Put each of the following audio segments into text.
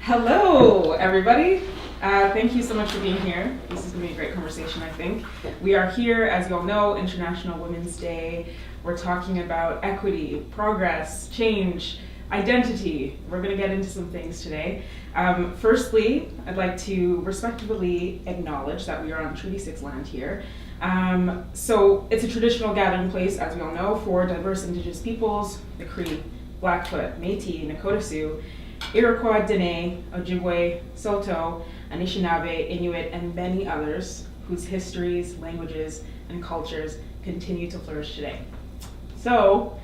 Hello, everybody. Thank you so much for being here. This is going to be a great conversation, I think. We are here, as you all know, International Women's Day. We're talking about equity, progress, change, identity. We're going to get into some things today. Firstly, I'd like to respectfully acknowledge that we are on Treaty 6 land here. So it's a traditional gathering place, as we all know, for diverse Indigenous peoples, the Cree, Blackfoot, Métis, Nakota Sioux, Iroquois, Dene, Ojibwe, Saulteaux, Anishinaabe, Inuit, and many others whose histories, languages, and cultures continue to flourish today. So,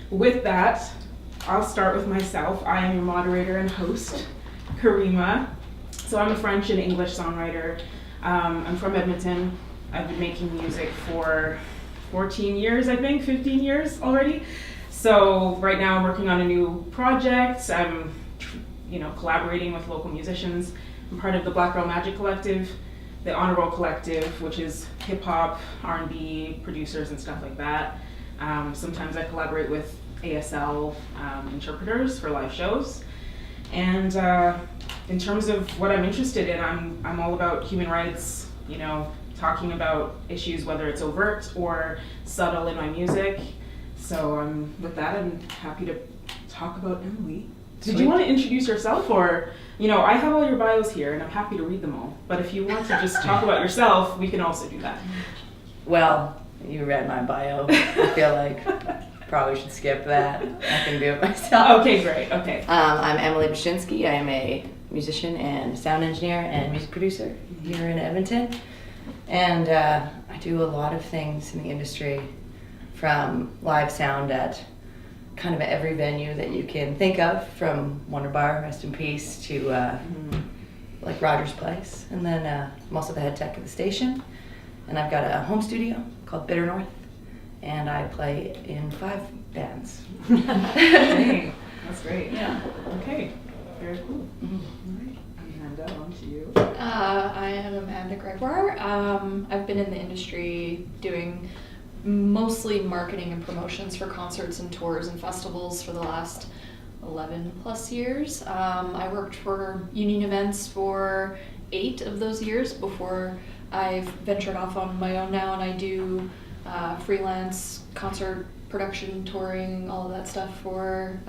with that, I'll start with myself. I am your moderator and host, Karimah. So I'm a French and English songwriter. I'm from Edmonton. I've been making music for 14 years, I think, 15 years already. So right now I'm working on a new project. I'm collaborating with local musicians. I'm part of the Black Girl Magic Collective, the Honor Roll Collective, which is hip hop, R&B producers and stuff like that. Sometimes I collaborate with ASL interpreters for live shows. And in terms of what I'm interested in, I'm all about human rights, talking about issues, whether it's overt or subtle in my music. So with that, I'm happy to talk about Emily. Did you want to introduce yourself, or, I have all your bios here and I'm happy to read them all, but if you want to just talk about yourself, we can also do that. Well, you read my bio. I feel like probably should skip that. I can do it myself. Okay, great, okay. I'm Emily Bachinsky. I am a musician and sound engineer and music producer here in Edmonton. And I do a lot of things in the industry, from live sound at kind of every venue that you can think of, from Wonder Bar, rest in peace, to like Rogers Place. And then I'm also the head tech at the station. And I've got a home studio called Bitter North. And I play in 5 bands. Dang, that's great. Yeah. Okay, very cool. Mm-hmm. All right, Amanda, on to you. I am Amanda Gregoire. I've been in the industry doing mostly marketing and promotions for concerts and tours and festivals for the last 11 plus years. I worked for union events for 8 of those years before I've ventured off on my own now, and I do freelance concert production, touring, all of that stuff for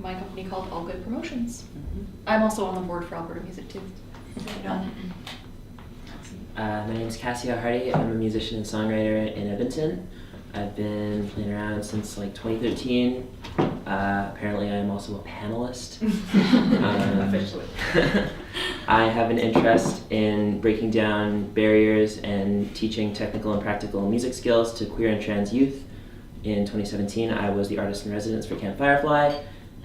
my company called All Good Promotions. Mm-hmm. I'm also on the board for Alberta Music too. My name is Cassia. I'm a musician and songwriter in Edmonton. I've been playing around since like 2013. Apparently I'm also a panelist. Officially. I have an interest in breaking down barriers and teaching technical and practical music skills to queer and trans youth. In 2017, I was the artist in residence for Camp Firefly,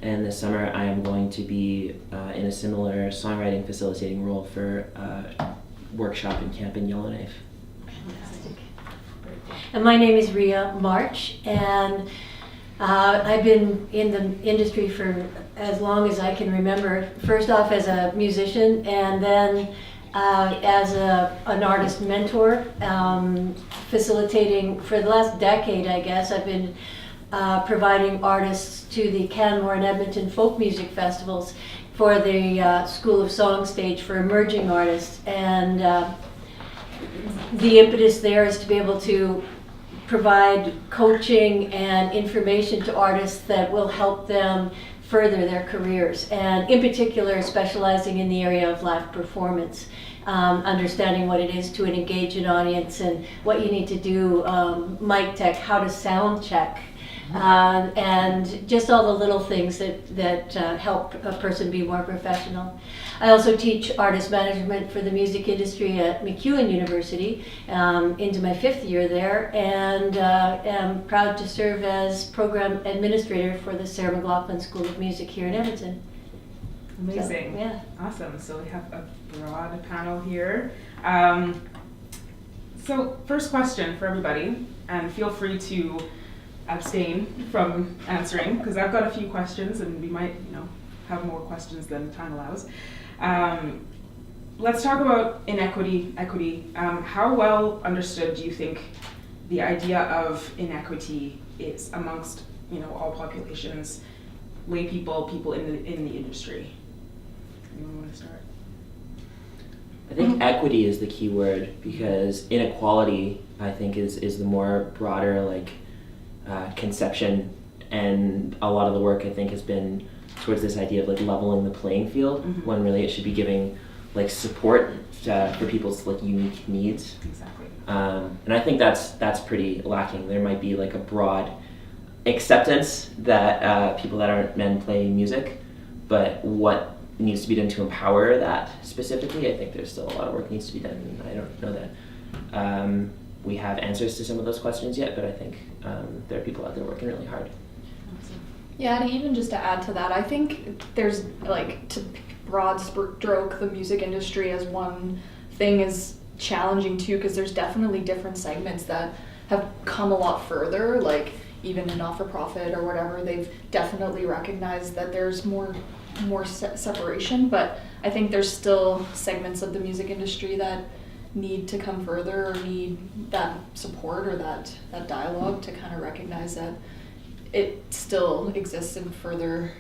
and this summer I am going to be in a similar songwriting facilitating role for a workshop in Camp in Yellowknife. Fantastic. And my name is Rhea March, and I've been in the industry for as long as I can remember. First off as a musician, and then as an artist mentor, facilitating for the last decade, I guess. I've been providing artists to the Canmore and Edmonton folk music festivals for the School of Song stage for emerging artists, and the impetus there is to be able to provide coaching and information to artists that will help them further their careers, and in particular specializing in the area of live performance, understanding what it is to engage an audience and what you need to do, mic tech, how to sound check, and just all the little things that help a person be more professional. I also teach artist management for the music industry at MacEwan University, into my 5th year there, and am proud to serve as program administrator for the Sarah McLachlan School of Music here in Edmonton. Amazing. So, yeah. Awesome. So we have a broad panel here. So first question for everybody, and feel free to abstain from answering, because I've got a few questions and we might, have more questions than time allows. Let's talk about inequity, equity. How well understood do you think the idea of inequity is amongst, all populations, lay people in the industry? Anyone want to start? I think equity is the key word, because inequality, I think, is the more broader conception, and a lot of the work, I think, has been towards this idea of leveling the playing field, when really it should be giving support for people's unique needs. Exactly. And I think that's pretty lacking. There might be a broad acceptance that people that aren't men play music, but what needs to be done to empower that specifically, I think there's still a lot of work needs to be done, and I don't know that we have answers to some of those questions yet, but I think there are people out there working really hard. Yeah, and even just to add to that, I think there's to broad stroke the music industry as one thing is challenging too, because there's definitely different segments that have come a lot further, even in not-for-profit or whatever, they've definitely recognized that there's more separation, but I think there's still segments of the music industry that need to come further or need that support or that dialogue to kind of recognize that it still exists in further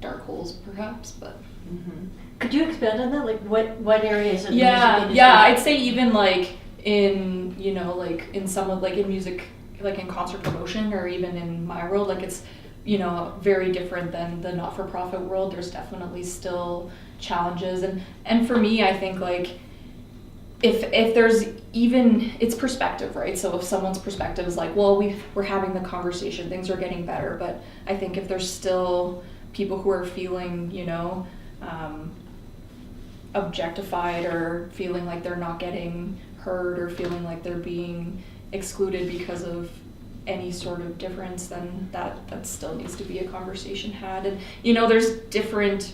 dark holes perhaps, but Could you expand on that? What areas of the music industry? Yeah, I'd say even in in some of in music, in concert promotion, or even in my world, it's very different than the not-for-profit world. There's definitely still challenges, and for me, I think if there's even, it's perspective, right? So if someone's perspective is we're having the conversation, things are getting better, but I think if there's still people who are feeling objectified or feeling like they're not getting heard or feeling like they're being excluded because of any sort of difference, then that still needs to be a conversation had. And there's different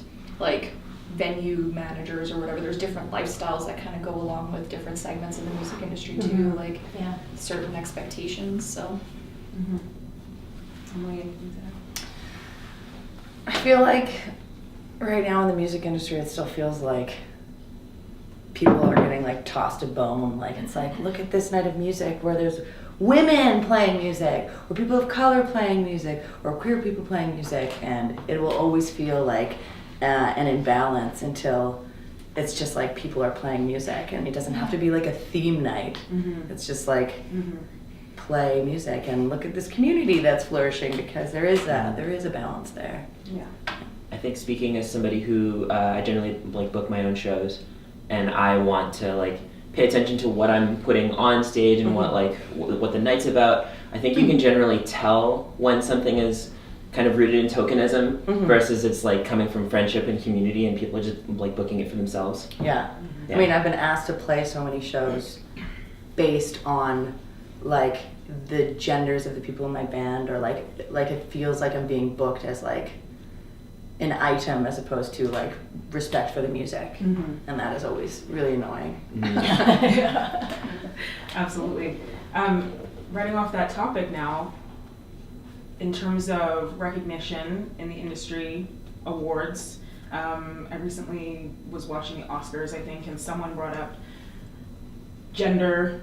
venue managers or whatever, there's different lifestyles that kind of go along with different segments of the music industry too, certain expectations, so. Emily, anything to add? I feel like right now in the music industry, it still feels like people are getting tossed a bone. It's look at this night of music where there's women playing music, or people of color playing music, or queer people playing music, and it will always feel like an imbalance until it's just people are playing music, and it doesn't have to be a theme night. It's just play music and look at this community that's flourishing, because there is a balance there. Yeah. I think, speaking as somebody who I generally book my own shows, and I want to pay attention to what I'm putting on stage and what the night's about, I think you can generally tell when something is kind of rooted in tokenism versus it's coming from friendship and community, and people are just booking it for themselves. Yeah. I mean, I've been asked to play so many shows based on the genders of the people in my band, or it feels like I'm being booked as an item as opposed to respect for the music, and that is always really annoying. Absolutely. Running off that topic now, in terms of recognition in the industry, awards, I recently was watching the Oscars, I think, and someone brought up gender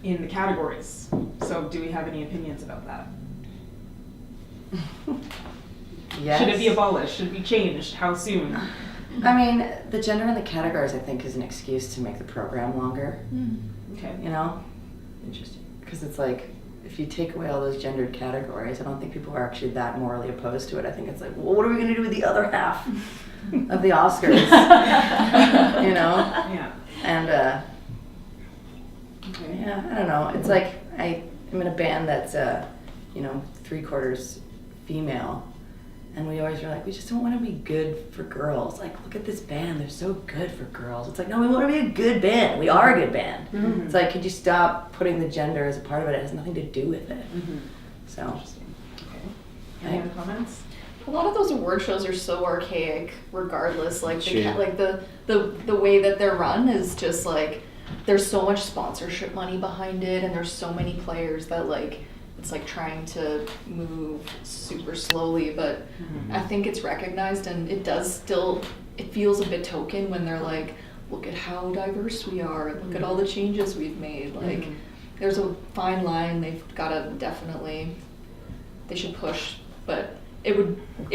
in the categories. So do we have any opinions about that? Yes. Should it be abolished? Should it be changed? How soon? I mean, the gender in the categories, I think, is an excuse to make the program longer. Okay. Interesting. Because it's if you take away all those gendered categories, I don't think people are actually that morally opposed to it. I think it's well, what are we going to do with the other half of the Oscars? Yeah. And, Okay. yeah, I don't know. It's I'm in a band that's, 3/4 female. And we always were we just don't want to be good for girls. Look at this band, they're so good for girls. It's no, we want to be a good band. We are a good band. It's could you stop putting the gender as a part of it? It has nothing to do with it. So. Interesting. Okay. Any other comments? A lot of those award shows are so archaic regardless, True. the way that they're run is just there's so much sponsorship money behind it, and there's so many players that it's trying to move super slowly, but I think it's recognized, and it feels a bit token when they're look at how diverse we are, and look at all the changes we've made. There's a fine line they've got to they should push, but it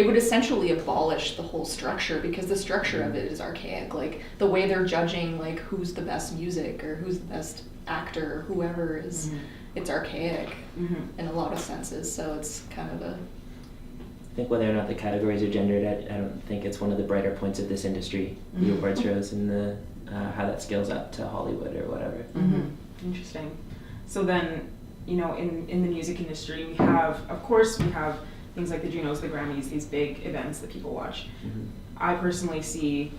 would essentially abolish the whole structure, because the structure of it is archaic. Like the way they're judging like who's the best music or who's the best actor or whoever is, it's archaic in a lot of senses. So it's kind of a, I think whether or not the categories are gendered, I don't think it's one of the brighter points of this industry, the award shows and the how that scales up to Hollywood or whatever. Interesting. So then, you know, in the music industry, we have things like the Junos, the Grammys, these big events that people watch. I personally see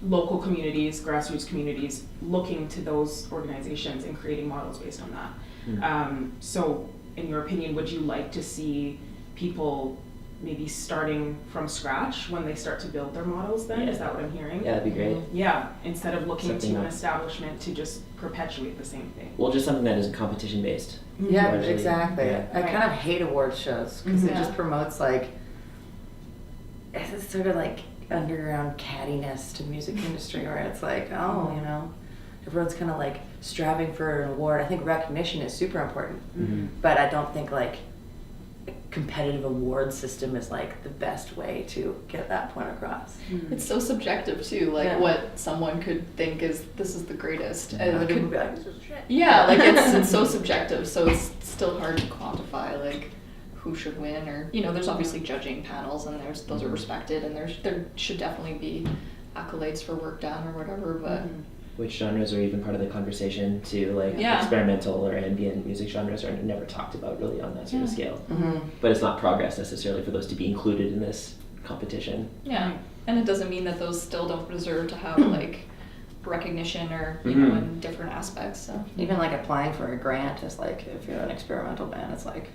local communities, grassroots communities, looking to those organizations and creating models based on that. So in your opinion, would you like to see people maybe starting from scratch when they start to build their models then? Yeah. Is that what I'm hearing? Yeah, that'd be great. Yeah, instead of looking Something to an like- establishment to just perpetuate the same thing. Well, just something that isn't competition based. Yeah, Largely, exactly. yeah. I kind of hate award shows because it Mhm. just promotes like it's sort of like underground cattiness to the music industry, where it's like, oh, you know, everyone's kind of like striving for an award. I think recognition is super important, but I don't think like a competitive award system is like the best way to get that point across. it's so subjective too, like Yeah. what someone could think is this is the greatest. And Other it people could- be like, this is shit. yeah, like it's so subjective, so it's still hard to quantify like who should win, or you know, there's obviously judging panels and those are respected, and there should definitely be accolades for work done or whatever, but Which genres are even part of the conversation too, like Yeah. experimental or ambient music genres are never talked about really on that sort of scale. Mhm. But it's not progress necessarily for those to be included in this competition. yeah, and it doesn't mean that those still don't deserve to have like recognition or you know, in different aspects. So Even like applying for a grant is like, if you're an experimental band, it's like,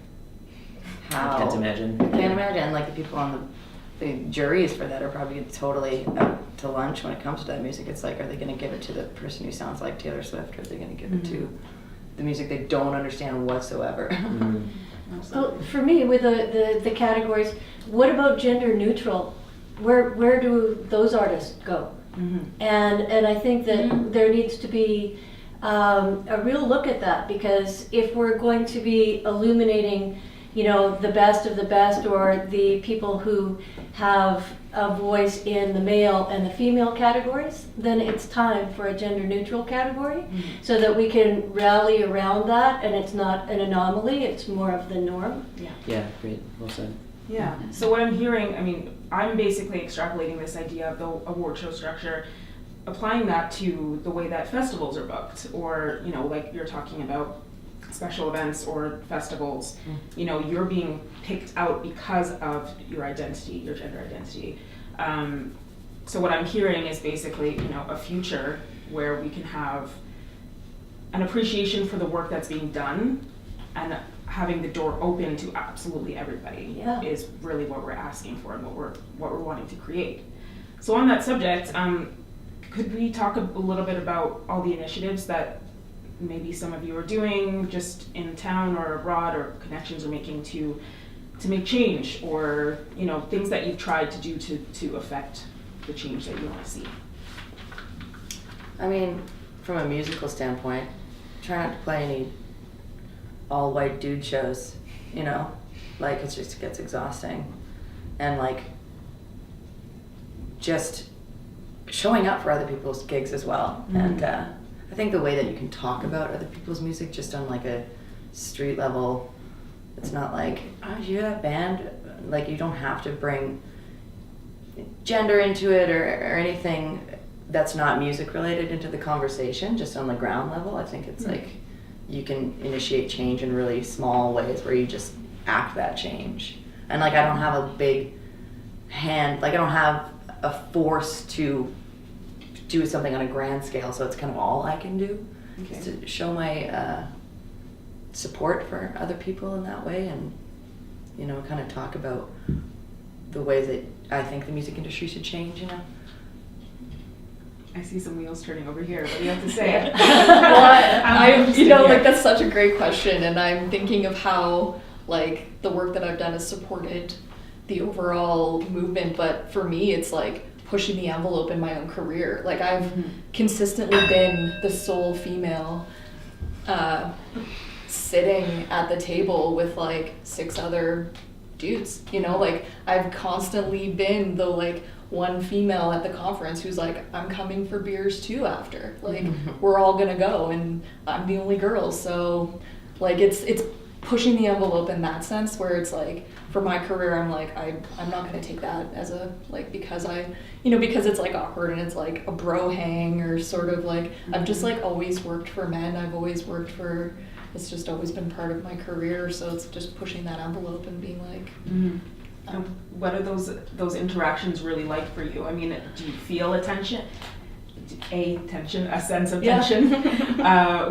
how? I can't imagine. I can't imagine. Like the people on the juries for that are probably totally out to lunch when it comes to that music. It's like, are they going to give it to the person who sounds like Taylor Swift, or are they going to give it to the music they don't understand whatsoever? Well, for me, with the categories, what about gender neutral? Where do those artists go? And I think that there needs to be a real look at that, because if we're going to be illuminating, you know, the best of the best, or the people who have a voice in the male and the female categories, then it's time for a gender neutral category, so that we can rally around that and it's not an anomaly, it's more of the norm. Yeah, great. Well said. Yeah. So what I'm hearing, I mean, I'm basically extrapolating this idea of the award show structure, applying that to the way that festivals are booked, or, you know, like you're talking about special events or festivals. You know, you're being picked out because of your identity, your gender identity. So what I'm hearing is basically, you know, a future where we can have an appreciation for the work that's being done, and having the door open to absolutely everybody is really what we're asking for and what we're wanting to create. So on that subject, could we talk a little bit about all the initiatives that maybe some of you are doing just in town or abroad, or connections are making to make change, or, you know, things that you've tried to do to affect the change that you want to see? I mean, from a musical standpoint, try not to play any all-white dude shows, you know? Like, it just gets exhausting. And, like, just showing up for other people's gigs as well. And I think the way that you can talk about other people's music just on, like, a street level, it's not like, oh, did you hear that band? Like, you don't have to bring gender into it or anything that's not music related into the conversation, just on the ground level. I think it's like you can initiate change in really small ways where you just act that change. And like, I don't have a big hand, like I don't have a force to do something on a grand scale, so it's kind of all I can do is to show my support for other people in that way, and, you know, kind of talk about the ways that I think the music industry should change, you know? I see some wheels turning over here. What do you have to say? Well, you know, like that's such a great question, and I'm thinking of how like the work that I've done has supported the overall movement, but for me it's like pushing the envelope in my own career. Like I've consistently been the sole female sitting at the table with like 6 other dudes, you know, like I've constantly been the like one female at the conference who's like, I'm coming for beers too after, like we're all gonna go and I'm the only girl. So like it's pushing the envelope in that sense, where it's like for my career I'm like I'm not gonna take that as a like, because because it's like awkward and it's like a bro hang, or sort of like I've just like always worked for men. I've always worked for, it's just always been part of my career, so it's just pushing that envelope and being like what are those interactions really like for you? I mean, do you feel a sense of tension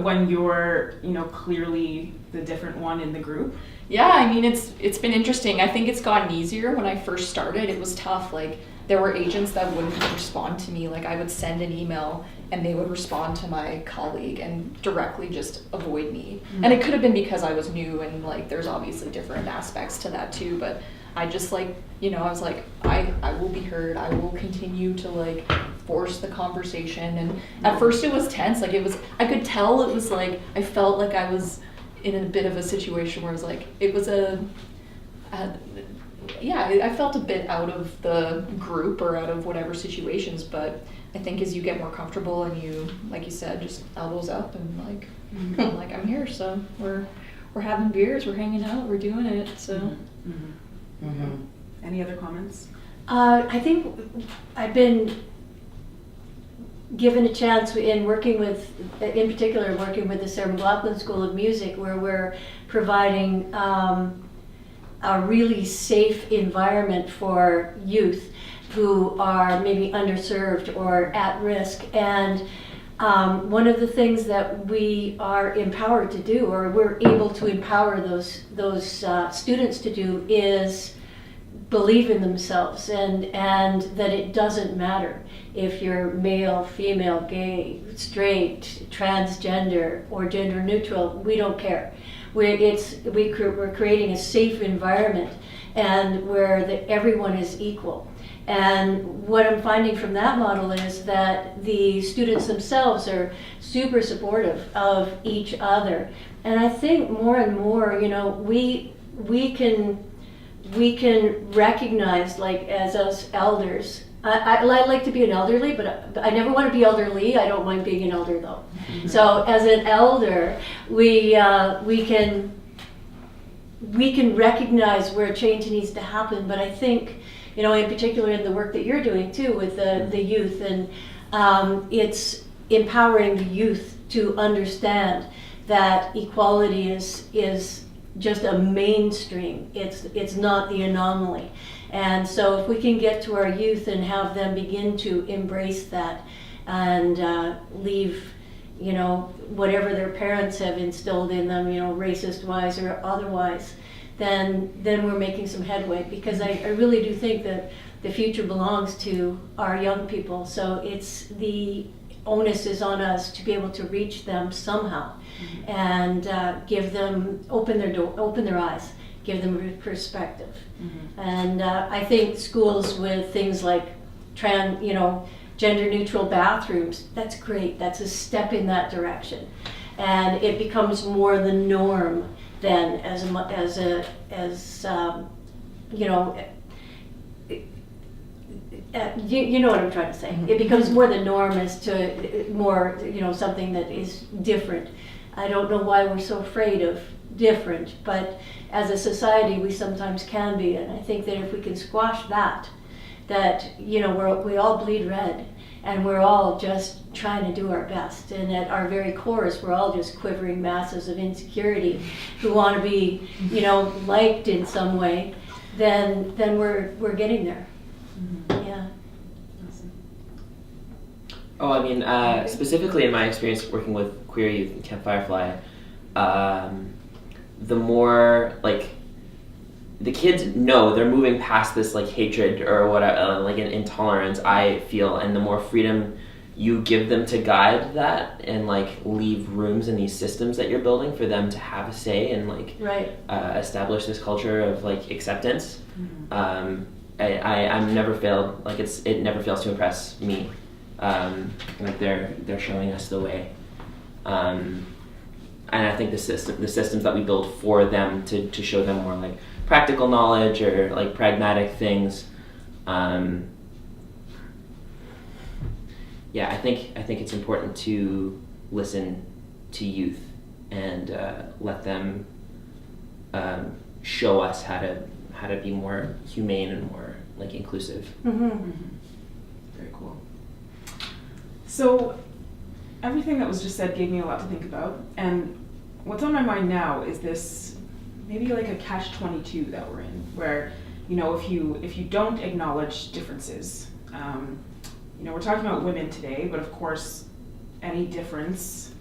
when you're, clearly the different one in the group? Yeah, I mean, it's been interesting. I think it's gotten easier. When I first started, it was tough. Like, there were agents that wouldn't respond to me. Like, I would send an email and they would respond to my colleague and directly just avoid me. And it could have been because I was new, and like there's obviously different aspects to that too, but I just like, I was like, I will be heard. I will continue to like force the conversation. And at first it was tense. Like I could tell it was like, I felt like I was in a bit of a situation where it was like, it was I felt a bit out of the group or out of whatever situations, but I think as you get more comfortable and you, like you said, just elbows up and like, I'm like, I'm here, so we're having beers, we're hanging out, we're doing it, so. Any other comments? I think I've been given a chance in working with, in particular, working with the Sarah McLachlan School of Music, where we're providing a really safe environment for youth who are maybe underserved or at risk. And one of the things that we are empowered to do, or we're able to empower those students to do, is believe in themselves, and that it doesn't matter if you're male, female, gay, straight, transgender, or gender neutral. We don't care. We're creating a safe environment, and where everyone is equal. And what I'm finding from that model is that the students themselves are super supportive of each other. And I think more and more, we can recognize, like, as us elders, I like to be an elderly, but I never want to be elderly. I don't mind being an elder though. So as an elder, we can recognize where change needs to happen. But I think, in particular in the work that you're doing too with the youth, and it's empowering the youth to understand that equality is just a mainstream. It's not the anomaly. And so if we can get to our youth and have them begin to embrace that and leave, whatever their parents have instilled in them, racist wise or otherwise, then we're making some headway, because I really do think that the future belongs to our young people. So it's the onus is on us to be able to reach them somehow, and open their eyes, give them perspective. And I think schools with things like gender neutral bathrooms, that's great. That's a step in that direction, and it becomes more the norm then, you know what I'm trying to say. It becomes more the norm as to more, something that is different. I don't know why we're so afraid of different, but as a society we sometimes can be, and I think that if we can squash that we all bleed red, and we're all just trying to do our best, and at our very cores we're all just quivering masses of insecurity who want to be liked in some way, then we're getting there. Yeah. Oh, I mean, specifically in my experience working with queer youth in Camp Firefly, the more, like, the kids know they're moving past this, like, hatred or whatever, like, an intolerance, I feel, and the more freedom you give them to guide that and, like, leave rooms in these systems that you're building for them to have a say and, like, establish this culture of, like, acceptance. I'm never failed, like, it never fails to impress me. Like, they're showing us the way. I think the systems that we build for them to show them more like practical knowledge or like pragmatic things. Yeah, I think it's important to listen to youth and let them show us how to be more humane and more like inclusive. Very cool. So everything that was just said gave me a lot to think about, and what's on my mind now is this maybe like a catch-22 that we're in, where if you don't acknowledge differences, we're talking about women today, but of course any difference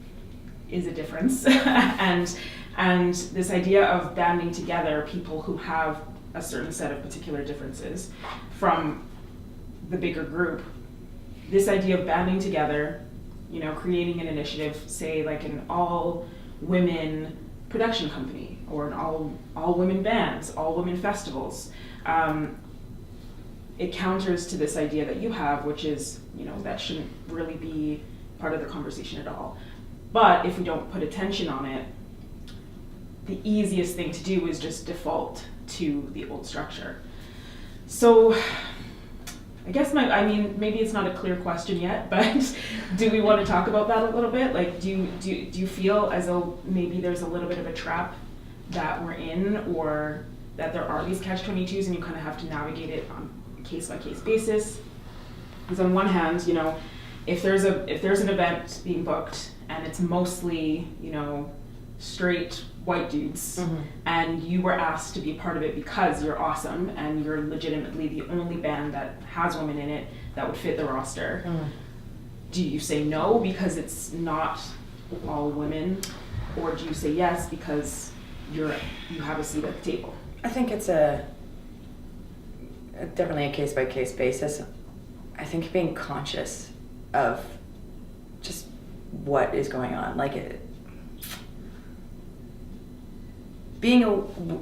is a difference. and this idea of banding together people who have a certain set of particular differences from the bigger group, this idea of banding together, creating an initiative, say like an all women production company or an all women bands, all women festivals, it counters to this idea that you have, which is, that shouldn't really be part of the conversation at all. But if we don't put attention on it, the easiest thing to do is just default to the old structure. So I guess maybe it's not a clear question yet, but do we want to talk about that a little bit? Like, do you feel as though maybe there's a little bit of a trap that we're in, or that there are these catch-22s and you kind of have to navigate it on a case-by-case basis? Because on one hand, if there's an event being booked and it's mostly, straight white dudes, and you were asked to be a part of it because you're awesome and you're legitimately the only band that has women in it that would fit the roster, do you say no because it's not all women, or do you say yes because you have a seat at the table? I think it's definitely a case-by-case basis. I think being conscious of just what is going on, being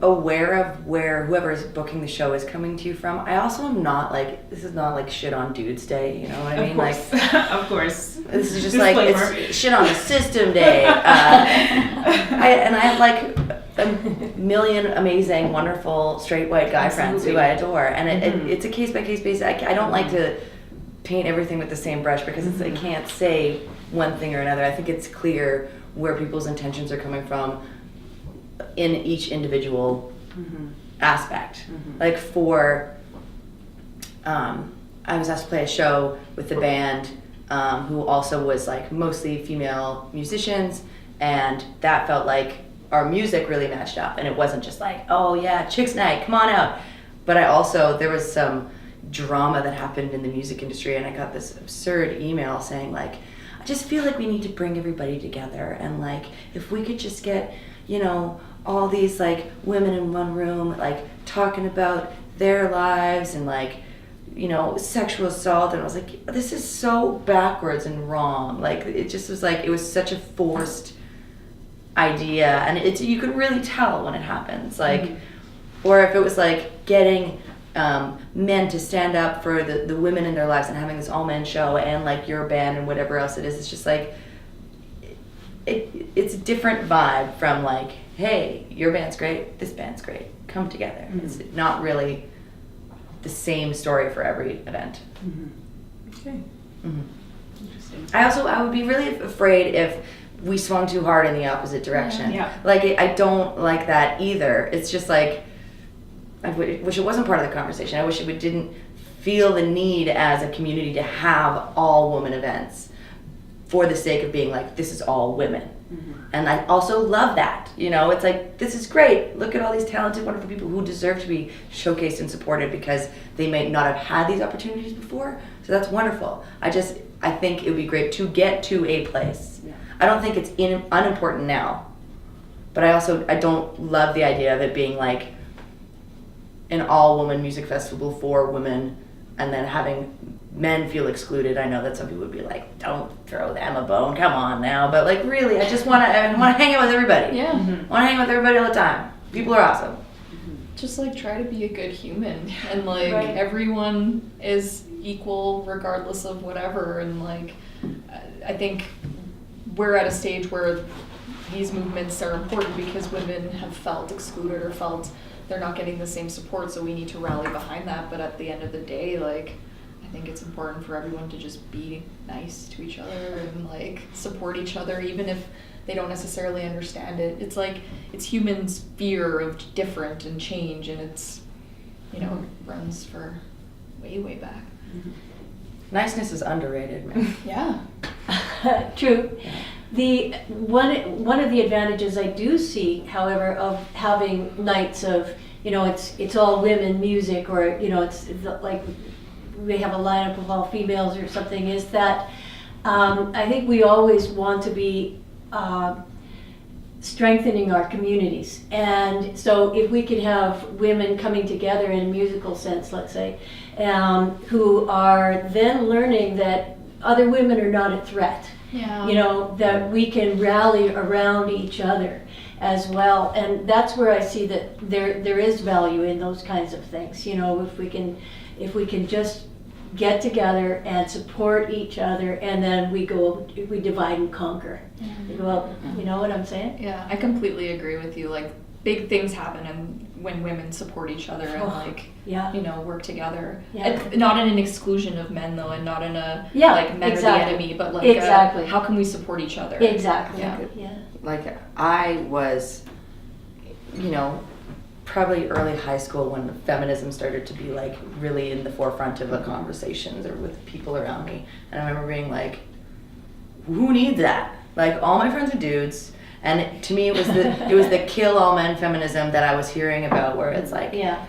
aware of where whoever is booking the show is coming to you from. I also am not this is not like shit on dudes day, you know what I mean? Course. Of course. This is just Disclaimer. it's shit on the system day. I have like a million amazing, wonderful, straight white guy friends who I adore, and it's a case by case basis. I don't like to paint everything with the same brush because I can't say one thing or another. I think it's clear where people's intentions are coming from in each individual aspect. Like I was asked to play a show with the band who also was like mostly female musicians, and that felt like our music really matched up, and it wasn't just like, oh yeah, chicks night, come on out. But there was some drama that happened in the music industry, and I got this absurd email saying like, I just feel like we need to bring everybody together, and like if we could just get all these like women in one room like talking about their lives and like sexual assault, and I was like, this is so backwards and wrong. Like it just was like, it was such a forced idea, and you could really tell when it happens, like or if it was like getting men to stand up for the women in their lives and having this all men show and like your band and whatever else it is. It's just like it's a different vibe from like, hey, your band's great, this band's great, come together. It's not really the same story for every event. Okay. Interesting. I would be really afraid if we swung too hard in the opposite direction. Yeah. Like I don't like that either. It's just like, I wish it wasn't part of the conversation. I wish we didn't feel the need as a community to have all women events for the sake of being like, this is all women. And I also love that. It's like, this is great. Look at all these talented, wonderful people who deserve to be showcased and supported because they may not have had these opportunities before. So that's wonderful. I think it would be great to get to a place. Yeah. I don't think it's unimportant now, but I don't love the idea of it being like an all-woman music festival for women and then having men feel excluded. I know that some people would be like, don't throw them a bone, come on now. But like, really, I just want to hang out with everybody. Yeah. I want to hang out with everybody all the time. People are awesome. Just like try to be a good human, and like everyone is equal regardless of whatever. And like, I think we're at a stage where these movements are important because women have felt excluded or felt they're not getting the same support, so we need to rally behind that. But at the end of the day, like, I think it's important for everyone to just be nice to each other and like support each other, even if they don't necessarily understand it. It's like, it's humans' fear of different and change, and it's, you know, runs for way back. Niceness is underrated, man. Yeah. True. The one of the advantages I do see, however, of having nights of, you know, it's all women music, or, you know, it's like we have a lineup of all females or something, is that I think we always want to be strengthening our communities. And so if we can have women coming together in a musical sense, let's say, who are then learning that other women are not a threat. Yeah. You know, that we can rally around each other as well. And that's where I see that there is value in those kinds of things. You know, if we can just get together and support each other, and then we divide and conquer. We go out, you know what I'm saying? Yeah, I completely agree with you. Like, big things happen and when women support each other and like, Yeah. you know, work together. Yeah. And not in an exclusion of men though, and not in a Yeah, like men exactly. are the enemy, but like Exactly. how can we support each other? Exactly. Yeah. Yeah. Like, I was, you know, probably early high school when feminism started to be like really in the forefront of the conversations or with people around me. And I remember being like, who needs that? Like, all my friends are dudes. And to me, it was the kill all men feminism that I was hearing about, where it's like, Yeah.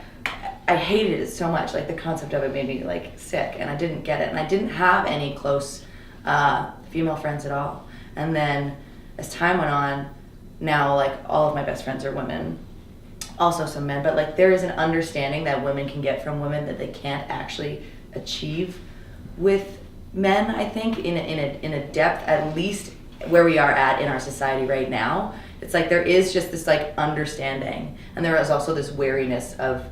I hated it so much. Like, the concept of it made me like sick, and I didn't get it. And I didn't have any close female friends at all. And then as time went on, now like all of my best friends are women, also some men, but like there is an understanding that women can get from women that they can't actually achieve with men. I think in a depth, at least where we are at in our society right now, it's like there is just this like understanding, and there is also this wariness of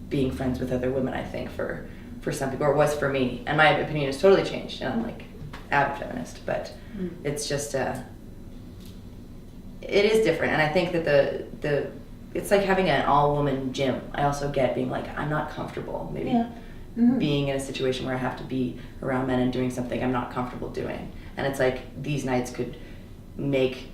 being friends with other women. I think for some people, or it was for me, and my opinion has totally changed, and I'm like avid feminist, but it's just it is different. And I think that the it's like having an all-woman gym. I also get being like, I'm not comfortable maybe being in a situation where I have to be around men and doing something I'm not comfortable doing. And it's like these nights could make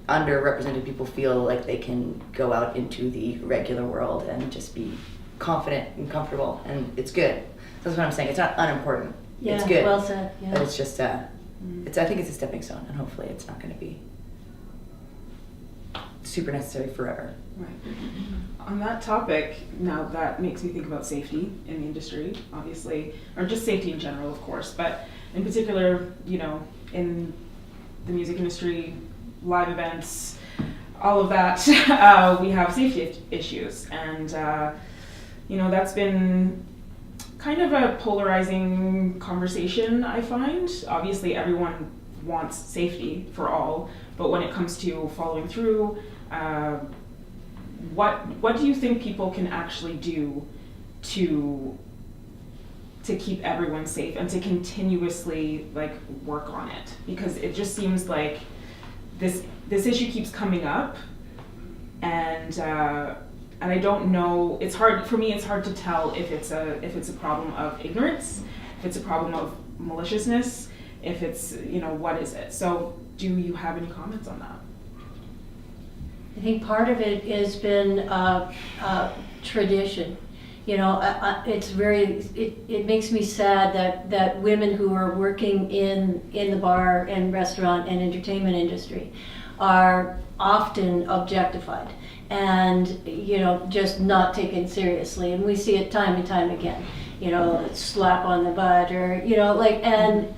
underrepresented people feel like they can go out into the regular world and just be confident and comfortable, and it's good. That's what I'm saying. It's not unimportant. Yeah. It's good. Well said. Yeah. But it's just I think it's a stepping stone, and hopefully it's not going to be super necessary forever. Right. On that topic, now that makes me think about safety in the industry, obviously, or just safety in general, of course, but in particular, you know, in the music industry, live events, all of that, we have safety issues, and you know, that's been kind of a polarizing conversation, I find. Obviously, everyone wants safety for all, but when it comes to following through, what do you think people can actually do to keep everyone safe and to continuously like work on it? Because it just seems like this issue keeps coming up, and I don't know. It's hard for me. It's hard to tell if it's a problem of ignorance, if it's a problem of maliciousness, if it's, you know, what is it? So, do you have any comments on that? I think part of it has been tradition. You know, it makes me sad that women who are working in the bar and restaurant and entertainment industry are often objectified and, you know, just not taken seriously. And we see it time and time again. You know, slap on the butt, or, you know, like, and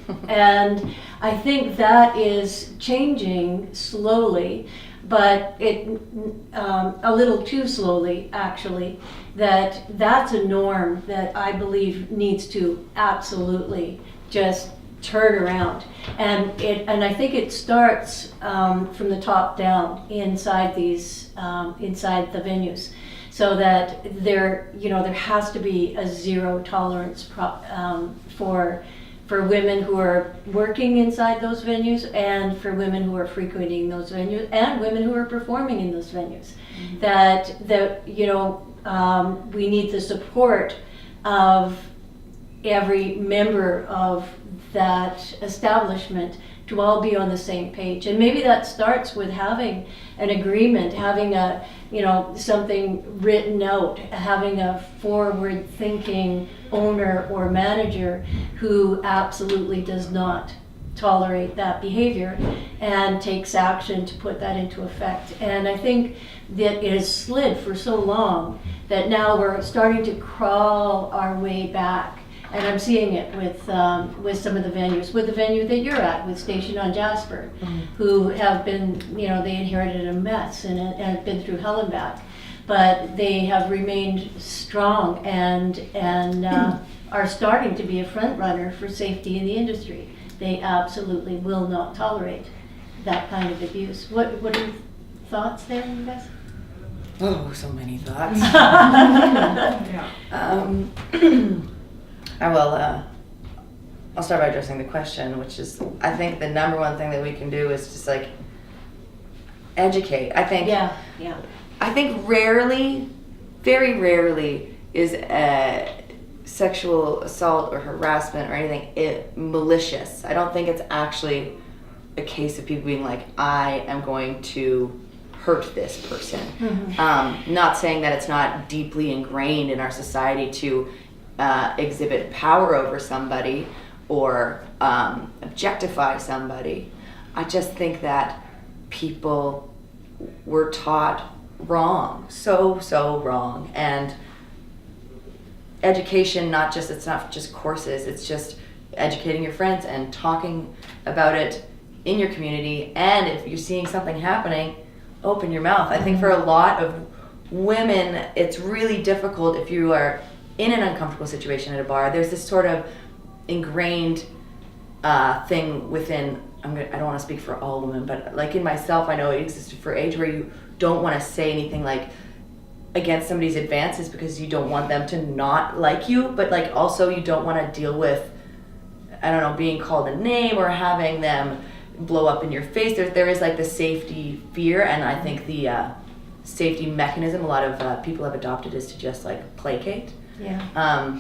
I think that is changing slowly, but a little too slowly, actually. That's a norm that I believe needs to absolutely just turn around, and I think it starts from the top down inside inside the venues, so that there has to be a zero tolerance for for women who are working inside those venues and for women who are frequenting those venues and women who are performing in those venues. That we need the support of every member of that establishment to all be on the same page. And maybe that starts with having an agreement, having a, something written out, having a forward-thinking owner or manager who absolutely does not tolerate that behavior and takes action to put that into effect. And I think that it has slid for so long that now we're starting to crawl our way back. And I'm seeing it with some of the venues, with the venue that you're at, with Station on Jasper, who have been, they inherited a mess and have been through hell and back, but they have remained strong and are starting to be a front runner for safety in the industry. They absolutely will not tolerate that kind of abuse. What are your thoughts there, you guys? Oh, so many thoughts. I'll start by addressing the question, which is, I think the number one thing that we can do is just like educate. I think rarely, very rarely, is sexual assault or harassment or anything malicious. I don't think it's actually a case of people being like, I am going to hurt this person. Not saying that it's not deeply ingrained in our society to exhibit power over somebody or objectify somebody. I just think that people were taught wrong, so wrong. And education, it's not just courses, it's just educating your friends and talking about it in your community. And if you're seeing something happening, open your mouth. I think for a lot of women, it's really difficult if you are in an uncomfortable situation at a bar. There's this sort of ingrained thing within, I don't want to speak for all women, but like in myself, I know it existed for age where you don't want to say anything like against somebody's advances because you don't want them to not like you, but like also you don't want to deal with, being called a name or having them blow up in your face. There is like the safety fear, and I think the safety mechanism a lot of people have adopted is to just like placate. Yeah.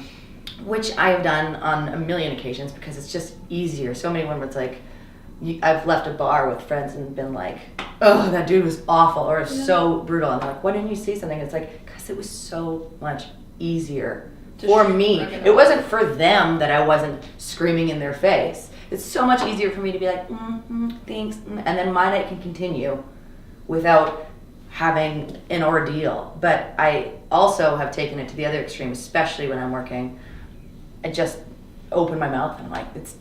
Which I've done on a million occasions because it's just easier. So many women, it's like, I've left a bar with friends and been like, oh, that dude was awful or so brutal. And they're like, why didn't you say something? It's like, because it was so much easier for me. It wasn't for them that I wasn't screaming in their face. It's so much easier for me to be like, thanks, and then my night can continue without having an ordeal. But I also have taken it to the other extreme, especially when I'm working. I just open my mouth and I'm like, it's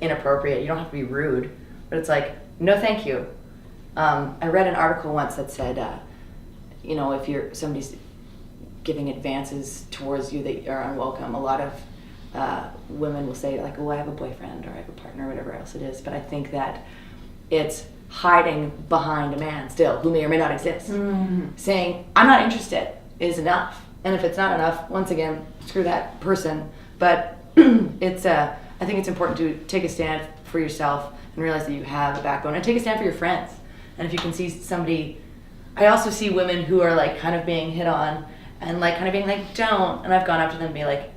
inappropriate. You don't have to be rude, but it's like, no, thank you. I read an article once that said, if somebody's giving advances towards you that are unwelcome, a lot of women will say like, oh, I have a boyfriend or I have a partner or whatever else it is. But I think that it's hiding behind a man still who may or may not exist. Saying, I'm not interested is enough. And if it's not enough, once again, screw that person. But I think it's important to take a stand for yourself and realize that you have a backbone, and take a stand for your friends. And if you can see somebody, I also see women who are like kind of being hit on and like kind of being like, don't. And I've gone up to them and be like,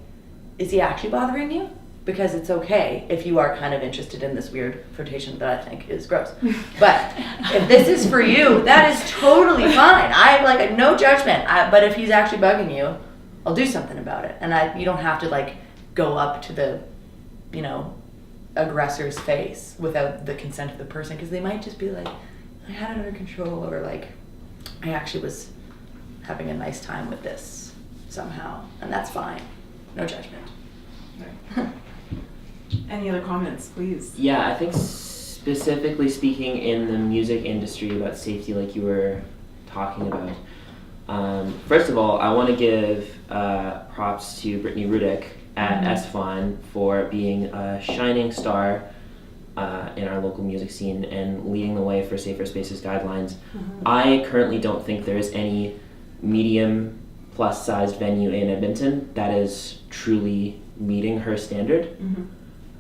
is he actually bothering you? Because it's okay if you are kind of interested in this weird flirtation that I think is gross. But if this is for you, that is totally fine. I have like no judgment. But if he's actually bugging you, I'll do something about it. And you don't have to like go up to the, aggressor's face without the consent of the person, because they might just be like, I had it under control, or like, I actually was having a nice time with this somehow, and that's fine. No judgment. Right. Any other comments, please? Yeah, I think specifically speaking in the music industry about safety, like you were talking about. First of all, I want to give props to Brittany Rudick at SFON for being a shining star in our local music scene and leading the way for Safer Spaces guidelines. I currently don't think there is any medium plus sized venue in Edmonton that is truly meeting her standard.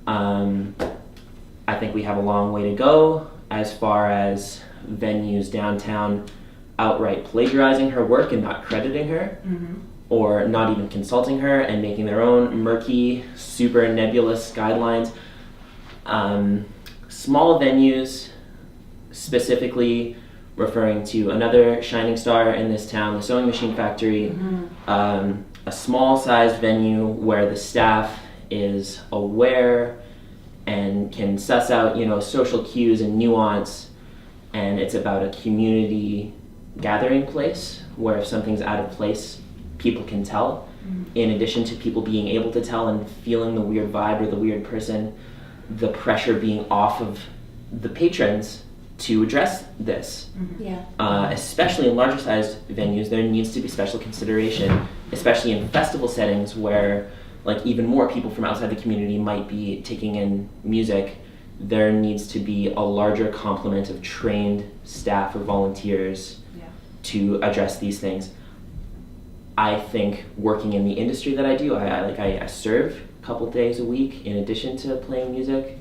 I think we have a long way to go as far as venues downtown outright plagiarizing her work and not crediting her, or not even consulting her and making their own murky, super nebulous guidelines. Small venues, specifically referring to another shining star in this town, the Sewing Machine Factory, a small-sized venue where the staff is aware and can suss out, social cues and nuance, and it's about a community gathering place where if something's out of place, people can tell. In addition to people being able to tell and feeling the weird vibe or the weird person, the pressure being off of the patrons to address this. Yeah. Especially in larger sized venues, there needs to be special consideration, especially in festival settings where even more people from outside the community might be taking in music. There needs to be a larger complement of trained staff or volunteers to address these things. I think working in the industry that I do, I serve a couple days a week in addition to playing music.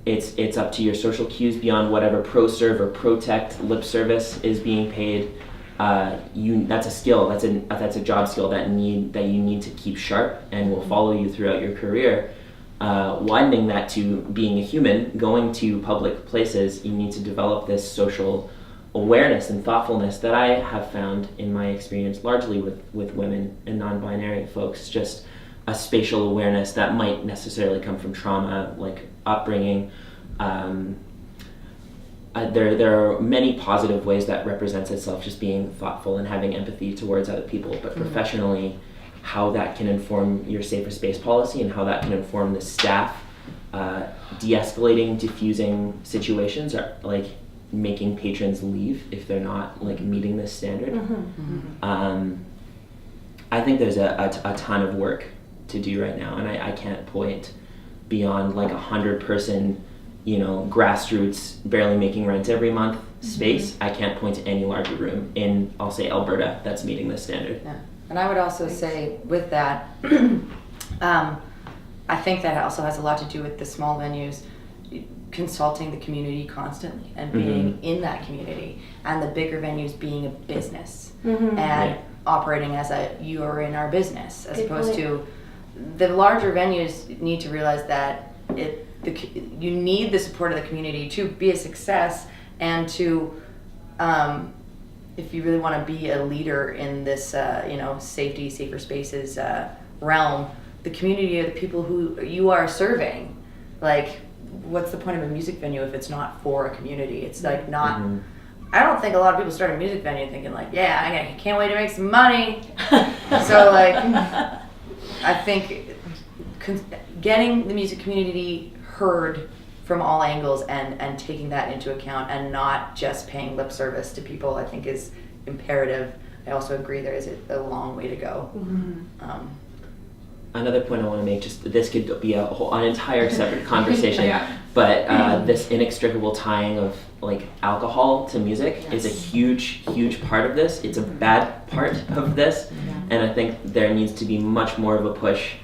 It's up to your social cues beyond whatever pro serve or protect lip service is being paid. That's a skill. That's a job skill that you need to keep sharp and will follow you throughout your career. Widening that to being a human, going to public places, you need to develop this social awareness and thoughtfulness that I have found in my experience largely with women and non-binary folks, just a spatial awareness that might necessarily come from trauma, like upbringing. There are many positive ways that represents itself, just being thoughtful and having empathy towards other people, but professionally, how that can inform your safer space policy and how that can inform the staff de-escalating, diffusing situations, or making patrons leave if they're not meeting this standard. I think there's a ton of work to do right now, and I can't point beyond 100-person, grassroots, barely making rent every month space. I can't point to any larger room in, I'll say, Alberta that's meeting this standard. Yeah. And I would also say with that, I think that also has a lot to do with the small venues consulting the community constantly and being in that community, and the bigger venues being a business and operating as you are in our business, as opposed to the larger venues need to realize that you need the support of the community to be a success, and to if you really want to be a leader in this safer spaces realm, the community are the people who you are serving. What's the point of a music venue if it's not for a community? It's not. I don't think a lot of people start a music venue thinking I can't wait to make some money. So I think getting the music community heard from all angles and taking that into account and not just paying lip service to people, I think is imperative. I also agree there is a long way to go. Another point I want to make, just this could be an entire separate conversation, but this inextricable tying of alcohol to music is a huge part of this. It's a bad part of this, and I think there needs to be much more of a push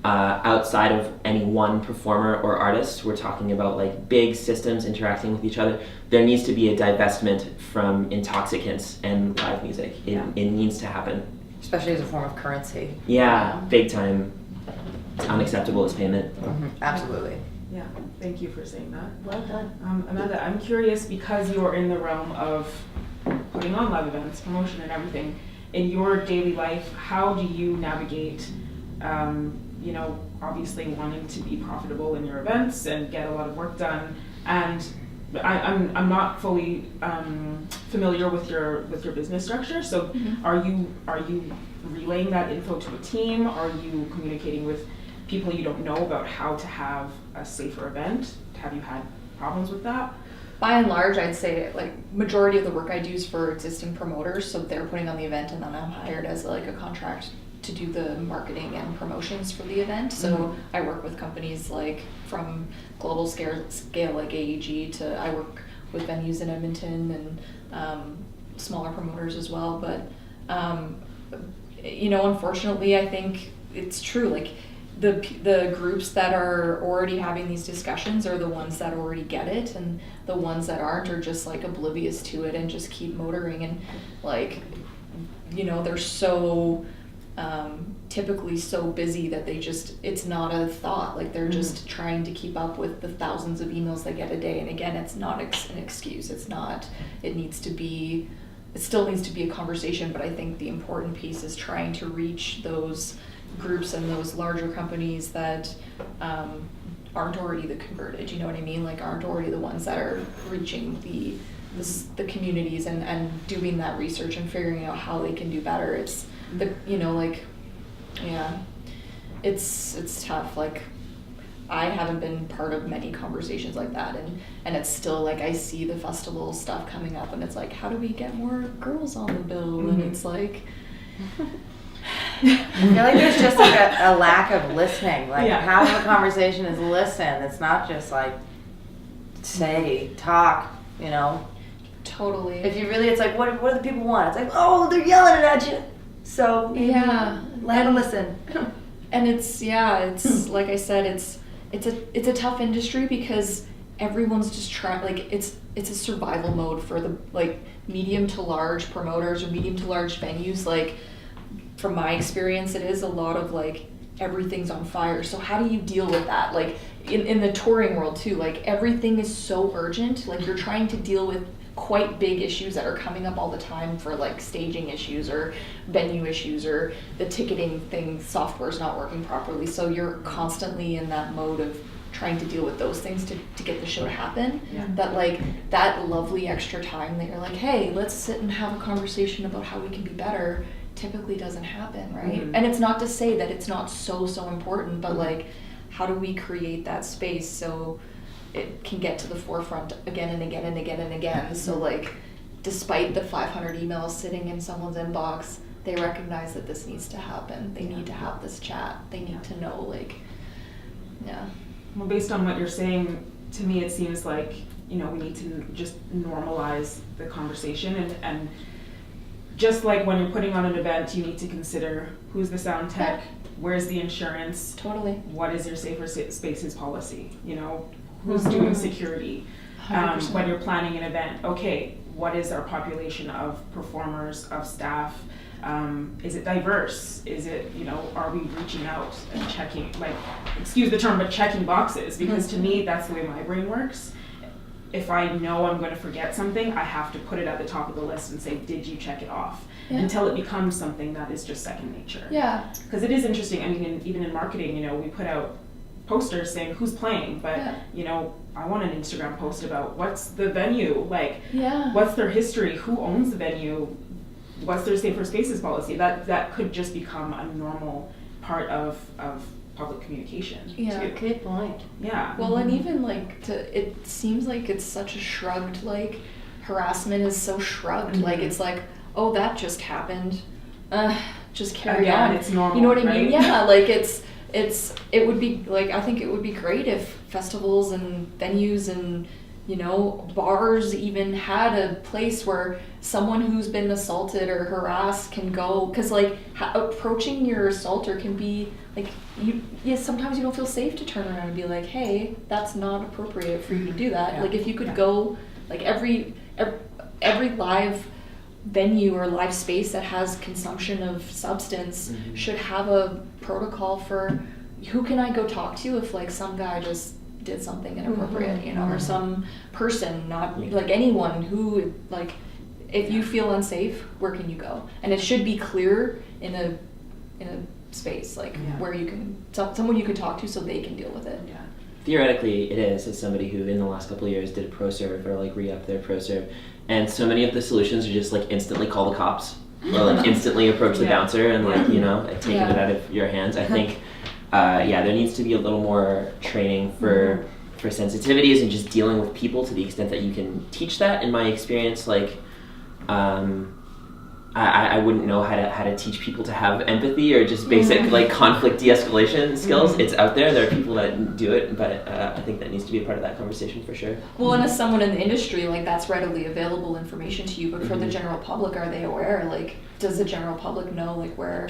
outside of any one performer or artist. We're talking about big systems interacting with each other. There needs to be a divestment from intoxicants and live music. It needs to happen. Especially as a form of currency. Yeah, big time. It's unacceptable as payment. Absolutely. Yeah, thank you for saying that. Well done. Amanda, I'm curious, because you're in the realm of putting on live events, promotion and everything, in your daily life, how do you navigate, obviously wanting to be profitable in your events and get a lot of work done, and I'm not fully familiar with your business structure. So are you relaying that info to a team? Are you communicating with people you don't know about how to have a safer event? Have you had problems with that? By and large, I'd say majority of the work I do is for existing promoters, so they're putting on the event, and then I'm hired as a contract to do the marketing and promotions for the event. So I work with companies from global scale like AEG to I work with venues in Edmonton and smaller promoters as well. But unfortunately, I think it's true. the groups that are already having these discussions are the ones that already get it, and the ones that aren't are just like oblivious to it and just keep motoring, and like, you know, they're so typically so busy that they just, it's not a thought, like they're just trying to keep up with the thousands of emails they get a day. And again, it's not an excuse, it's not, it still needs to be a conversation, but I think the important piece is trying to reach those groups and those larger companies that aren't already the converted, you know what I mean? Like aren't already the ones that are reaching the communities and doing that research and figuring out how they can do better. It's the, you know, like, yeah, it's tough. Like I haven't been part of many conversations like that, and it's still like I see the festival stuff coming up and it's like, how do we get more girls on the bill? And it's like I feel like there's just like a lack of listening. Like half of a conversation is listen. It's not just like talk, you know. Totally. If you really, it's like, what do the people want? It's like, oh, they're yelling it at you. So let them listen. And it's like I said, it's a tough industry because everyone's just trying, like it's a survival mode for the like medium to large promoters or medium to large venues. Like from my experience, it is a lot of like everything's on fire. So how do you deal with that? Like in the touring world too, like everything is so urgent. Like you're trying to deal with quite big issues that are coming up all the time for like staging issues or venue issues or the ticketing thing, software's not working properly. So you're constantly in that mode of trying to deal with those things to get the show to happen. That like that lovely extra time that you're like, hey, let's sit and have a conversation about how we can be better, typically doesn't happen, right? And it's not to say that it's not so important, but like how do we create that space so it can get to the forefront again and again and again and again. So like, despite the 500 emails sitting in someone's inbox, they recognize that this needs to happen. They need to have this chat. They need to know, like, Well, based on what you're saying, to me it seems like, you know, we need to just normalize the conversation and just like when you're putting on an event, you need to consider who's the sound tech, where's the insurance, totally, what is your safer spaces policy, you know, who's doing security, when you're planning an event, okay, what is our population of performers, of staff, is it diverse, is it, you know, are we reaching out and checking, like, excuse the term, but checking boxes, because to me that's the way my brain works. If I know I'm going to forget something, I have to put it at the top of the list and say, did you check it off? Until it becomes something that is just second nature. Because it is interesting, I mean, even in marketing, you know, we put out posters saying who's playing, but you know, I want an Instagram post about what's the venue, like what's their history, who owns the venue, what's their safer spaces policy. That could just become a normal part of public communication too. Good point. Well, and even like it seems like it's such a shrugged, like harassment is so shrugged, like it's like, oh, that just happened, just carry on, it's normal, you know what I mean? right? Like it would be like, I think it would be great if festivals and venues and, you know, bars even had a place where someone who's been assaulted or harassed can go, because like approaching your assaulter can be like, sometimes you don't feel safe to turn around and be like, hey, that's not appropriate for you to do that. Like if you could go, like every live venue or live space that has consumption of substance should have a protocol for who can I go talk to if like some guy just did something inappropriate, you know, or some person, not like anyone who, like, if you feel unsafe, where can you go? And it should be clear in a space, like where you can, someone you can talk to so they can deal with it. Theoretically, it is, as somebody who in the last couple of years did a pro serve or like re-up their pro serve, and so many of the solutions are just like instantly call the cops or like instantly approach the bouncer and like, you know, taking it out of your hands. I think there needs to be a little more training for sensitivities and just dealing with people to the extent that you can teach that. In my experience, like I wouldn't know how to teach people to have empathy or just basic like conflict de-escalation skills. It's out there. There are people that do it, but I think that needs to be a part of that conversation for sure. Well, and as someone in the industry, like that's readily available information to you, but for the general public, are they aware? Like, does the general public know like where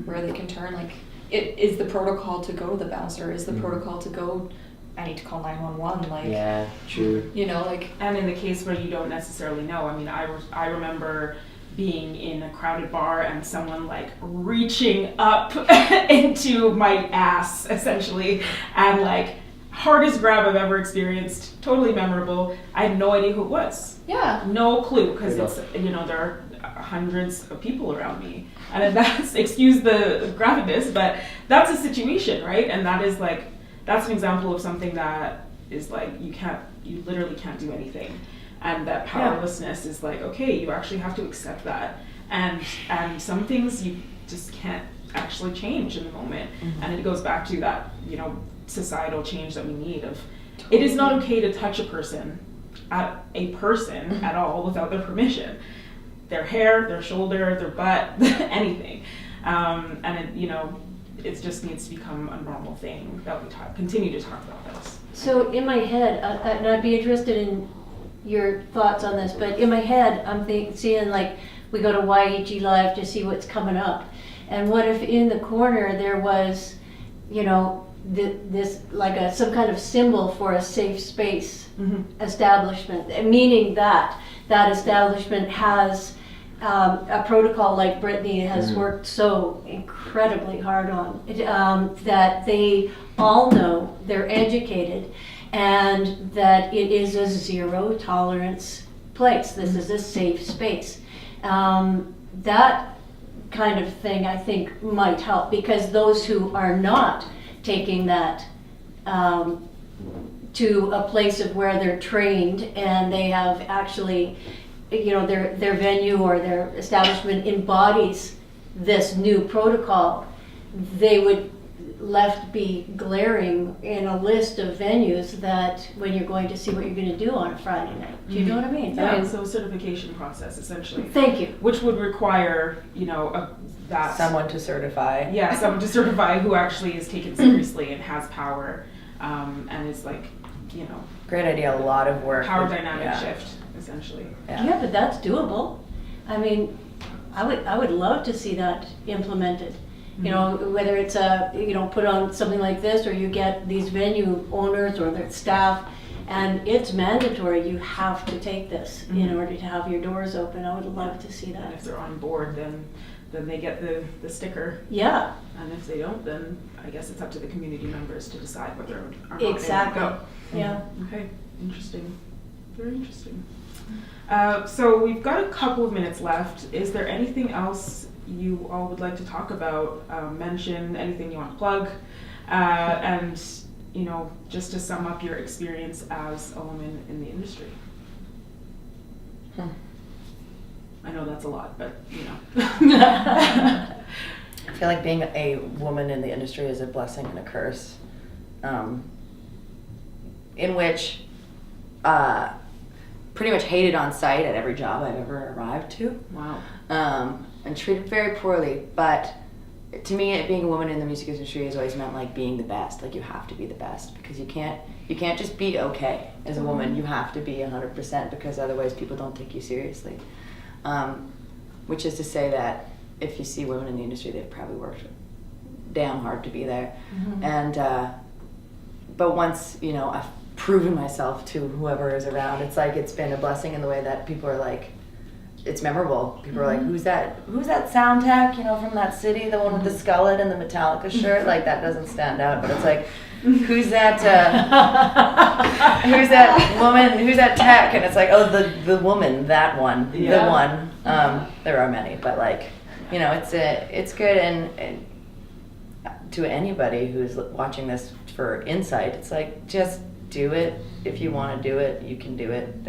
they can turn? Like, is the protocol to go to the bouncer, is the protocol to go, I need to call 911, like, Yeah, true. you know, like, And in the case where you don't necessarily know, I mean, I remember being in a crowded bar and someone like reaching up into my ass, essentially, and like hardest grab I've ever experienced, totally memorable. I had no idea who it was. yeah. No clue, because it's, you know, there are hundreds of people around me. And that's, excuse the graphicness, but that's a situation, right? And that is like, that's an example of something that is like, you literally can't do anything. And that powerlessness is like, okay, you actually have to accept that. And some things you just can't actually change in the moment. And it goes back to that, you know, societal change that we need of, it is not okay to touch a person at all without their permission. Their hair, their shoulder, their butt, anything. And it, you know, it just needs to become a normal thing that we continue to talk about this. So in my head, and I'd be interested in your thoughts on this, but in my head, I'm seeing like, we go to YEG Live to see what's coming up. And what if in the corner there was, you know, this like some kind of symbol for a safe space establishment, meaning that establishment has a protocol like Brittany has worked so incredibly hard on, that they all know, they're educated, and that it is a zero tolerance place. This is a safe space. That kind of thing I think might help, because those who are not taking that to a place of where they're trained and they have actually, you know, their venue or their establishment embodies this new protocol, they would left be glaring in a list of venues that when you're going to see what you're going to do on a Friday night. Do you know what I mean? Yeah, so a certification process, essentially. Thank you. Which would require, you know, Someone to certify. Yeah, someone to certify who actually is taken seriously and has power, and is like, you know. Great idea, a lot of work. Power dynamic shift, essentially. Yeah, but that's doable. I mean, I would love to see that implemented. You know, whether it's put on something like this, or you get these venue owners or their staff, and it's mandatory. You have to take this in order to have your doors open. I would love to see that. And if they're on board, then they get the sticker. Yeah. And if they don't, then I guess it's up to the community members to decide whether or not Exactly. they go. Yeah. Okay. Interesting. Very interesting. So we've got a couple of minutes left. Is there anything else you all would like to talk about, mention, anything you want to plug, and, you know, just to sum up your experience as a woman in the industry? I know that's a lot, but, you know. I feel like being a woman in the industry is a blessing and a curse, in which pretty much hated on site at every job I've ever arrived to. Wow. And treated very poorly, but to me, being a woman in the music industry has always meant like being the best. Like, you have to be the best, because you can't just be okay as a woman. You have to be 100%, because otherwise people don't take you seriously. Which is to say that if you see women in the industry, they've probably worked damn hard to be there. And but once, you know, I've proven myself to whoever is around, it's like it's been a blessing in the way that people are like, it's memorable. People are like, who's that sound tech, you know, from that city, the one with the skullet and the Metallica shirt? Like, that doesn't stand out, but it's like, who's that woman, who's that tech? And it's like, oh, the woman, that one, the one. There are many, but like, you know, it's good. And to anybody who's watching this for insight, it's like, just do it. If you want to do it, you can do it.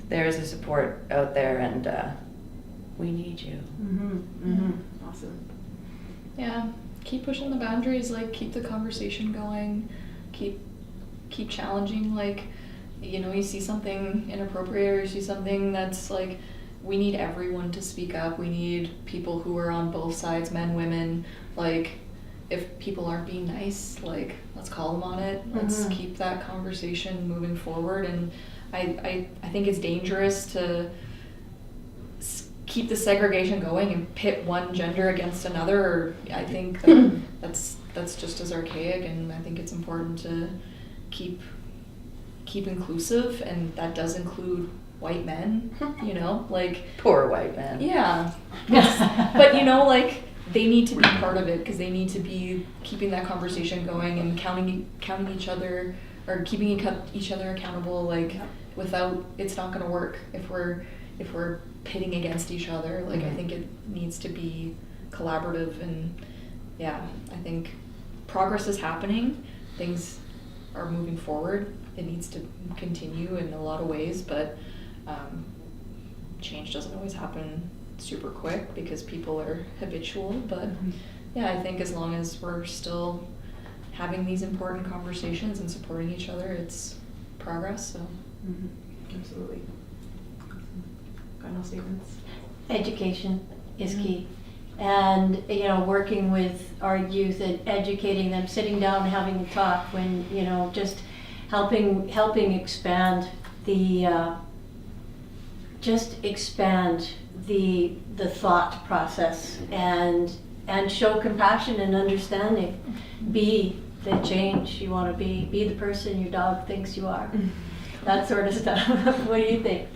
There is a support out there, and we need you. Awesome. Yeah, keep pushing the boundaries, like, keep the conversation going, keep challenging, like, you know, you see something inappropriate or you see something that's like, we need everyone to speak up. We need people who are on both sides, men, women. Like, if people aren't being nice, like, let's call them on it. Let's keep that conversation moving forward. And I think it's dangerous to keep keep the segregation going and pit one gender against another, I think that's just as archaic, and I think it's important to keep inclusive, and that does include white men, you know, like Poor white man. yeah. But you know, like they need to be part of it because they need to be keeping that conversation going and counting each other or keeping each other accountable. Like without, it's not going to work if we're pitting against each other. Like I think it needs to be collaborative, and yeah, I think progress is happening. Things are moving forward. It needs to continue in a lot of ways, but change doesn't always happen super quick because people are habitual. But yeah, I think as long as we're still having these important conversations and supporting each other, it's progress. So Absolutely. Final statements? Education is key. And, you know, working with our youth and educating them, sitting down and having a talk when, you know, just helping expand the, the thought process and show compassion and understanding. Be the change you want to be the person your dog thinks you are. That sort of stuff. What do you think?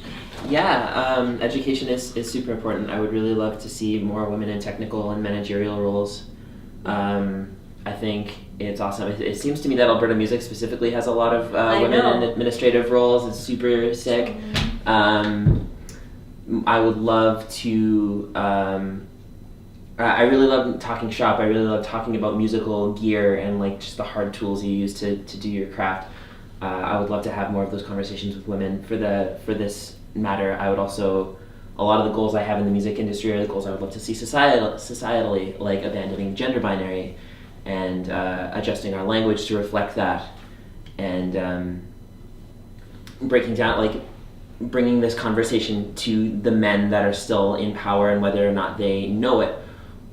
Yeah, education is super important. I would really love to see more women in technical and managerial roles. I think it's awesome. It seems to me that Alberta Music specifically has a lot of women in administrative roles. It's super sick. I would love to... I really love talking shop. I really love talking about musical gear and like just the hard tools you use to do your craft. I would love to have more of those conversations with women for this matter. I would also, a lot of the goals I have in the music industry are the goals I would love to see societally, like abandoning gender binary and adjusting our language to reflect that, and breaking down, like bringing this conversation to the men that are still in power and whether or not they know it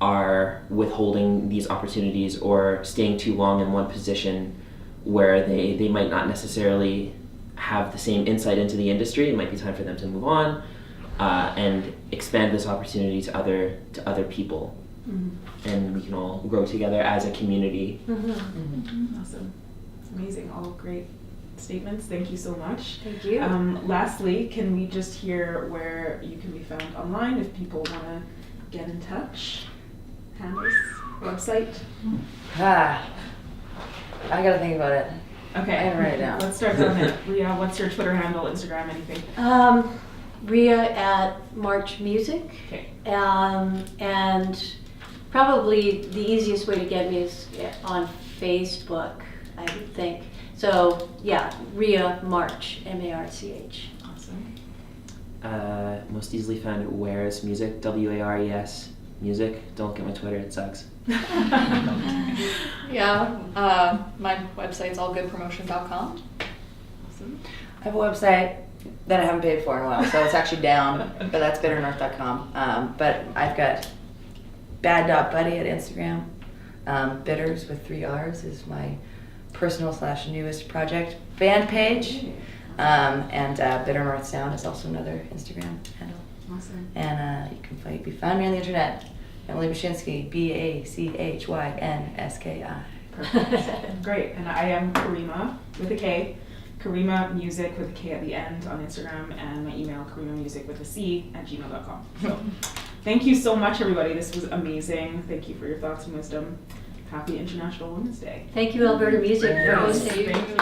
are withholding these opportunities or staying too long in one position where they might not necessarily have the same insight into the industry. It might be time for them to move on and expand this opportunity to other people. And we can all grow together as a community. Awesome. It's amazing. All great statements. Thank you so much. Thank you. Lastly, can we just hear where you can be found online if people want to get in touch? Handles, website? I gotta think about it. Okay. I gotta write it down. Let's start down there. Rhea, what's your Twitter handle, Instagram, anything? Rhea at March Music. Okay. And probably the easiest way to get me is on Facebook, I would think. So yeah, Rhea March, M-A-R-C-H. Awesome. Most easily found Wares Music, W-A-R-E-S Music. Don't look at my Twitter, it sucks. yeah, my website's allgoodpromotion.com. Awesome. I have a website that I haven't paid for in a while, so it's actually down, but that's bitternorth.com. But I've got bad.buddy at Instagram. Bitters with 3 R's is my personal / newest project band page. And Bitter North Sound is also another Instagram handle. Awesome. And you can find me on the internet. Emily Bachinsky, Bachyinski. Perfect. Great. And I am Karimah with a K. Karimah Music with a K at the end on Instagram, and my email karimahmusic@gmail.com. So thank you so much, everybody. This was amazing. Thank you for your thoughts and wisdom. Happy International Women's Day. Thank you, Alberta Music, for Yes. hosting. Thank you.